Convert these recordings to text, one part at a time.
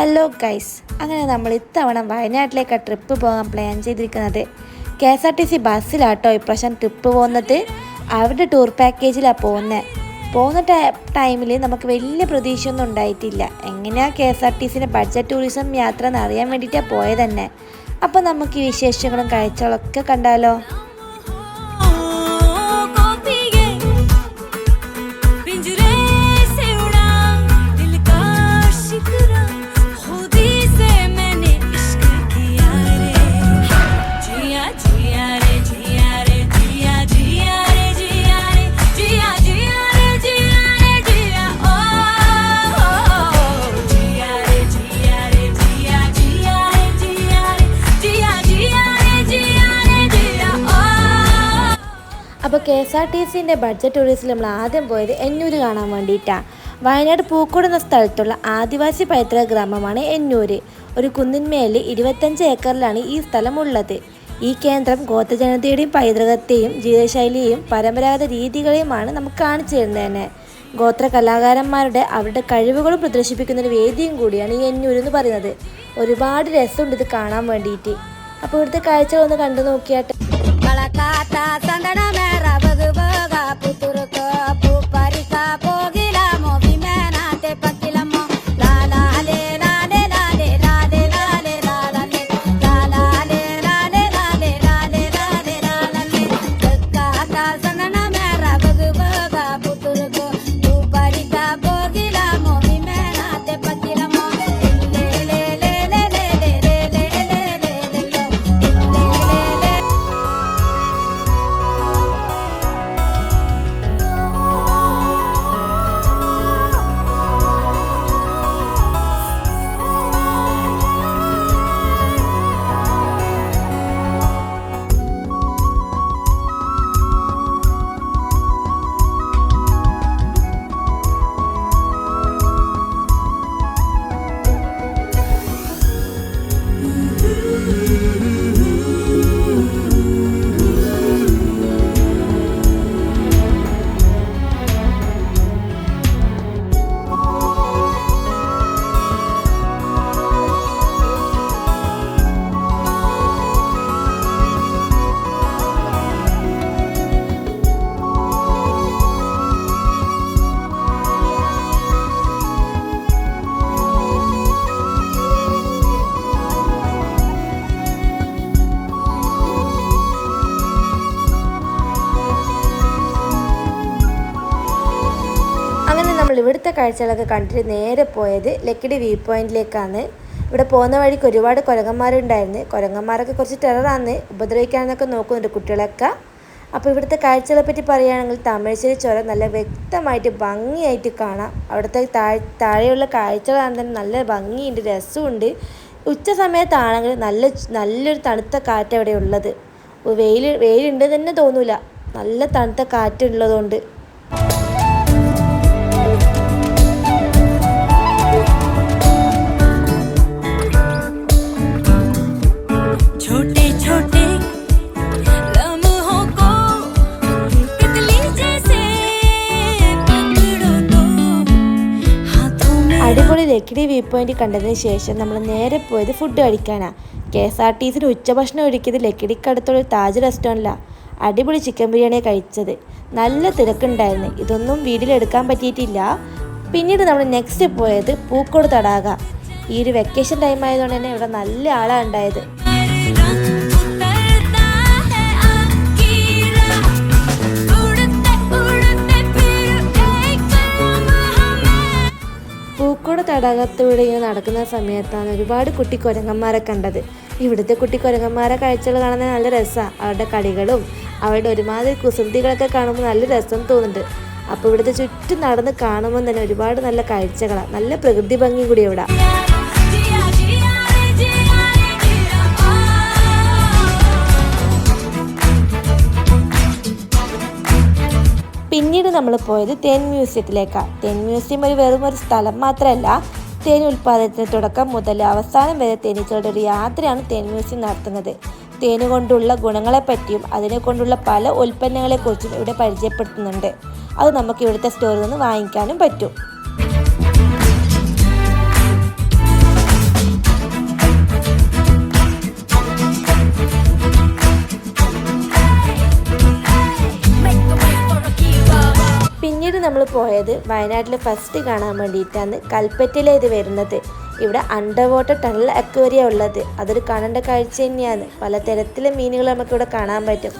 Hello guys, അങ്ങനെ നമ്മൾ ഇത്തവണ വയനാട്ടിലേക്ക് ട്രിപ്പ് പോകാൻ പ്ലാൻ ചെയ്തിരിക്കുന്നത് KSRTC ബസ്സിലാട്ടോ. ഇപ്രാവശ്യം ട്രിപ്പ് പോകുന്നത് അവരുടെ ടൂർ പാക്കേജിലാണ് പോകുന്ന ടൈമിൽ നമുക്ക് വലിയ പ്രതീക്ഷയൊന്നും ഉണ്ടായിട്ടില്ല. എങ്ങനെയാണ് KSRTCൻ്റെ ബഡ്ജറ്റ് ടൂറിസം യാത്ര എന്ന് അറിയാൻ വേണ്ടിയിട്ടാണ് പോയത് തന്നെ. അപ്പോൾ നമുക്ക് ഈ വിശേഷങ്ങളും കാഴ്ചകളൊക്കെ കണ്ടാലോ. അപ്പോൾ KSRTCൻ്റെ ബഡ്ജറ്റ് ടൂറിസ്റ്റിൽ നമ്മൾ ആദ്യം പോയത് എന്നൂർ കാണാൻ വേണ്ടിയിട്ടാണ്. വയനാട് പൂക്കോട് എന്ന സ്ഥലത്തുള്ള ആദിവാസി പൈതൃക ഗ്രാമമാണ് എന്നൂർ. ഒരു കുന്നിന്മേൽ 25 ഏക്കറിലാണ് ഈ സ്ഥലം ഉള്ളത്. ഈ കേന്ദ്രം ഗോത്രജനതയുടെയും പൈതൃകത്തെയും ജീവിതശൈലിയെയും പരമ്പരാഗത രീതികളെയുമാണ് നമുക്ക് കാണിച്ചു തരുന്നത് തന്നെ. ഗോത്ര കലാകാരന്മാരുടെ അവരുടെ കഴിവുകളും പ്രദർശിപ്പിക്കുന്നൊരു വേദിയും കൂടിയാണ് ഈ എന്നൂർ എന്ന് പറയുന്നത്. ഒരുപാട് രസമുണ്ട് ഇത് കാണാൻ വേണ്ടിയിട്ട്. അപ്പോൾ ഇവിടുത്തെ കാഴ്ചകളൊന്ന് കണ്ടു നോക്കിയാട്ടെ. ഇവിടുത്തെ കാഴ്ചകളൊക്കെ കണ്ടിട്ട് നേരെ പോയത് ലക്കിടി വ്യൂ പോയിന്റിലേക്കാണ്. ഇവിടെ പോകുന്ന വഴിക്ക് ഒരുപാട് കുരങ്ങന്മാരുണ്ടായിരുന്നു. കുരങ്ങന്മാരൊക്കെ കുറച്ച് ടെററാണ്, ഉപദ്രവിക്കാനൊക്കെ നോക്കുന്നുണ്ട് കുട്ടികളൊക്കെ. അപ്പോൾ ഇവിടുത്തെ കാഴ്ചകളെ പറ്റി പറയുകയാണെങ്കിൽ താമരശ്ശേരി ചുരം നല്ല വ്യക്തമായിട്ട് ഭംഗിയായിട്ട് കാണാം. അവിടുത്തെ താഴെയുള്ള കാഴ്ചകളാണ് തന്നെ നല്ല ഭംഗിയുണ്ട്, രസമുണ്ട്. ഉച്ച സമയത്താണെങ്കിൽ നല്ലൊരു തണുത്ത കാറ്റ് അവിടെ ഉള്ളത്. വെയിലുണ്ട് തന്നെ തോന്നൂല, നല്ല തണുത്ത കാറ്റുള്ളതുകൊണ്ട്. അടിപൊളി ലക്കിടി വ്യൂ പോയിന്റ് കണ്ടതിന് ശേഷം നമ്മൾ നേരെ പോയത് ഫുഡ് കഴിക്കാനാണ്. KSRTCയിൽ ഉച്ചഭക്ഷണം ഒരുക്കിയത് ലക്കിടിക്കടുത്തുള്ള താജ് റെസ്റ്റോറൻറ്റിലാണ്. അടിപൊളി ചിക്കൻ ബിരിയാണിയാണ് കഴിച്ചത്. നല്ല തിരക്കുണ്ടായിരുന്നു. ഇതൊന്നും വീഡിയോയിലെടുക്കാൻ പറ്റിയിട്ടില്ല. പിന്നീട് നമ്മൾ നെക്സ്റ്റ് പോയത് പൂക്കോട് തടാക. ഈ ഒരു വെക്കേഷൻ ടൈം ആയതുകൊണ്ട് തന്നെ ഇവിടെ നല്ല ആളാണ് ഉണ്ടായത്. പൂക്കോട് തടാകത്തൂടെ ഇങ്ങനെ നടക്കുന്ന സമയത്താണ് ഒരുപാട് കുട്ടി കുരങ്ങന്മാരെ കണ്ടത്. ഇവിടുത്തെ കുട്ടി കുരങ്ങന്മാരെ കാഴ്ചകൾ കാണാൻ നല്ല രസമാണ്. അവരുടെ കളികളും അവരുടെ ഒരുമാതിരി കുസൃതികളൊക്കെ കാണുമ്പോൾ നല്ല രസം തോന്നുന്നുണ്ട്. അപ്പോൾ ഇവിടുത്തെ ചുറ്റും നടന്ന് കാണുമ്പോൾ തന്നെ ഒരുപാട് നല്ല കാഴ്ചകളാണ്, നല്ല പ്രകൃതി ഭംഗി കൂടി ഇവിടെ. പിന്നീട് നമ്മൾ പോയത് തേൻ മ്യൂസിയത്തിലേക്കാണ്. തേൻ മ്യൂസിയം വെറും ഒരു സ്ഥലം മാത്രമല്ല, തേൻ ഉൽപ്പാദനത്തിന് തുടക്കം മുതൽ അവസാനം വരെ തേനീച്ചകളുടെ ഒരു യാത്രയാണ് തേൻ മ്യൂസിയം നടത്തുന്നത്. തേന് കൊണ്ടുള്ള ഗുണങ്ങളെപ്പറ്റിയും അതിനെ കൊണ്ടുള്ള പല ഉൽപ്പന്നങ്ങളെക്കുറിച്ചും ഇവിടെ പരിചയപ്പെടുത്തുന്നുണ്ട്. അത് നമുക്ക് ഇവിടുത്തെ സ്റ്റോറിൽ നിന്ന് വാങ്ങിക്കാനും പറ്റും. നമ്മൾ പോയത് വയനാട്ടിൽ ഫസ്റ്റ് കാണാൻ വേണ്ടിയിട്ടാണ്. കൽപ്പറ്റയിലെ ഇത് വരുന്നത്. ഇവിടെ അണ്ടർ വാട്ടർ ടണൽ അക്വേറിയം ഉള്ളത്. അതൊരു കാണേണ്ട കാഴ്ച തന്നെയാണ്. പലതരത്തിലെ മീനുകൾ നമുക്കിവിടെ കാണാൻ പറ്റും.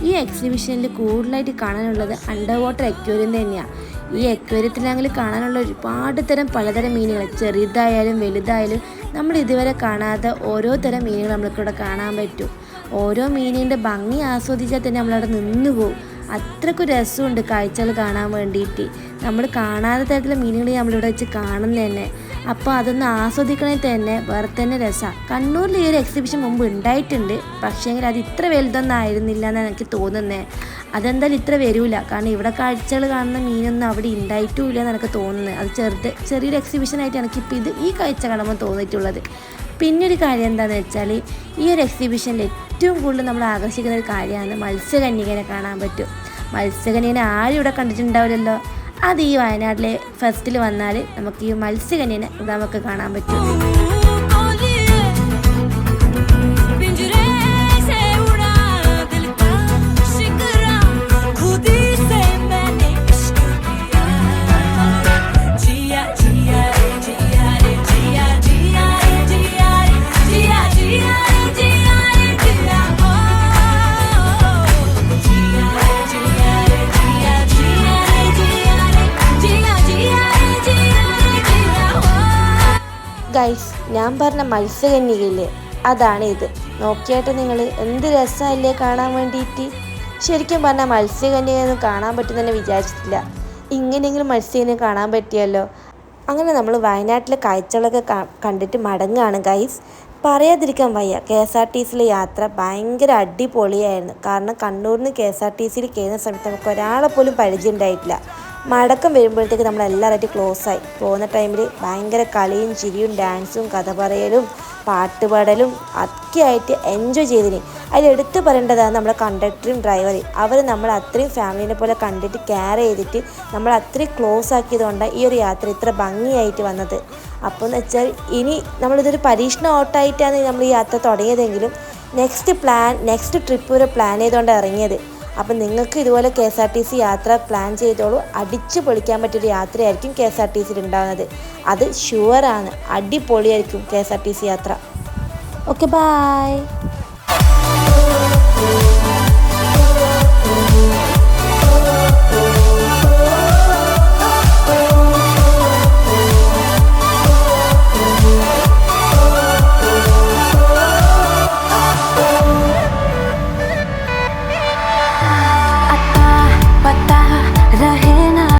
ഈ എക്സിബിഷനിൽ കൂടുതലായിട്ട് കാണാനുള്ളത് അണ്ടർ വാട്ടർ അക്വേറിയം തന്നെയാണ്. ഈ അക്വേറിയത്തിലാണെങ്കിൽ കാണാനുള്ള ഒരുപാട് തരം പലതരം മീനുകൾ, ചെറുതായാലും വലുതായാലും നമ്മൾ ഇതുവരെ കാണാത്ത ഓരോ തരം മീനുകൾ നമ്മൾക്കിവിടെ കാണാൻ പറ്റും. ഓരോ മീനിൻ്റെ ഭംഗി ആസ്വദിച്ചാൽ തന്നെ നമ്മളവിടെ നിന്ന് പോകും. അത്രയ്ക്ക് രസമുണ്ട് കാഴ്ചകൾ കാണാൻ വേണ്ടിയിട്ട്. നമ്മൾ കാണാത്ത തരത്തിലുള്ള മീനുകൾ നമ്മളിവിടെ വെച്ച് കാണുന്നത് തന്നെ. അപ്പോൾ അതൊന്ന് ആസ്വദിക്കണമെങ്കിൽ തന്നെ വേറെ തന്നെ രസമാണ്. കണ്ണൂരിൽ ഈ ഒരു എക്സിബിഷൻ മുമ്പ് ഉണ്ടായിട്ടുണ്ട്, പക്ഷേങ്കിൽ അത് ഇത്ര വലുതൊന്നും ആയിരുന്നില്ല എന്നാണ് എനിക്ക് തോന്നുന്നത്. അതെന്തായാലും ഇത്ര വരില്ല, കാരണം ഇവിടെ കാഴ്ചകൾ കാണുന്ന മീനൊന്നും അവിടെ ഉണ്ടായിട്ടുമില്ല എന്ന് എനിക്ക് തോന്നുന്നത്. അത് ചെറിയൊരു എക്സിബിഷനായിട്ട് എനിക്കിപ്പോൾ ഈ കാഴ്ച കാണുമ്പോൾ തോന്നിയിട്ടുള്ളത്. പിന്നൊരു കാര്യം എന്താണെന്ന് വെച്ചാൽ, ഈ ഒരു എക്സിബിഷനിൽ ഏറ്റവും കൂടുതൽ നമ്മൾ ആകർഷിക്കുന്ന ഒരു കാര്യമാണ് മത്സ്യകന്യകനെ കാണാൻ പറ്റും. മത്സ്യകന്യകനെ ആരും ഇവിടെ കണ്ടിട്ടുണ്ടാവില്ലല്ലോ. അത് ഈ വയനാട്ടിലെ ഫെസ്റ്റിൽ വന്നാൽ നമുക്ക് ഈ മത്സ്യകന്യനെ ഇവിടെ നമുക്ക് കാണാൻ പറ്റും. ഗൈസ്, ഞാൻ പറഞ്ഞ മത്സ്യകന്യകയില്ലേ, അതാണ് ഇത്. നോക്കിയായിട്ട് നിങ്ങൾ എന്ത് രസമല്ലേ കാണാൻ വേണ്ടിയിട്ട്. ശരിക്കും പറഞ്ഞാൽ മത്സ്യകന്യകയൊന്നും കാണാൻ പറ്റുമെന്ന് തന്നെ വിചാരിച്ചിട്ടില്ല. ഇങ്ങനെയെങ്കിലും മത്സ്യകന്യക കാണാൻ പറ്റിയല്ലോ. അങ്ങനെ നമ്മൾ വയനാട്ടിലെ കാഴ്ചകളൊക്കെ കണ്ടിട്ട് മടങ്ങുകയാണ് ഗൈസ്. പറയാതിരിക്കാൻ വയ്യ, KSRTCയിലെ യാത്ര ഭയങ്കര അടിപൊളിയായിരുന്നു. കാരണം കണ്ണൂരിൽ നിന്ന് KSRTCയിൽ കയറുന്ന സമയത്ത് നമുക്ക് ഒരാളെ പോലും പരിചയം ഉണ്ടായിട്ടില്ല. മടക്കം വരുമ്പോഴത്തേക്ക് നമ്മളെല്ലാവരായിട്ട് ക്ലോസായി. പോകുന്ന ടൈമിൽ ഭയങ്കര കളിയും ചിരിയും ഡാൻസും കഥ പറയലും പാട്ടുപാടലും ഒക്കെ ആയിട്ട് എൻജോയ് ചെയ്തിന്. അതിലെടുത്ത് പറയേണ്ടതാണ് നമ്മുടെ കണ്ടക്ടറും ഡ്രൈവറും. അവർ നമ്മൾ അത്രയും ഫാമിലിനെ പോലെ കണ്ടിട്ട് കെയർ ചെയ്തിട്ട് നമ്മൾ അത്രയും ക്ലോസ് ആക്കിയതുകൊണ്ടാണ് ഈ ഒരു യാത്ര ഇത്ര ഭംഗിയായിട്ട് വന്നത്. അപ്പോൾ എന്ന് വെച്ചാൽ ഇനി നമ്മളിതൊരു പരീക്ഷണ ഓട്ടമായിട്ടാണ് നമ്മൾ ഈ യാത്ര തുടങ്ങിയതെങ്കിലും നെക്സ്റ്റ് ട്രിപ്പ് വരെ പ്ലാൻ ചെയ്തുകൊണ്ടാണ് ഇറങ്ങിയത്. അപ്പം നിങ്ങൾക്ക് ഇതുപോലെ KSRTC യാത്ര പ്ലാൻ ചെയ്തോളൂ. അടിച്ചു പൊളിക്കാൻ പറ്റിയൊരു യാത്രയായിരിക്കും KSRTCയിൽ ഉണ്ടാകുന്നത്. അത് ഷുവറാണ്. അടിപൊളിയായിരിക്കും KSRTC യാത്ര. Okay, by.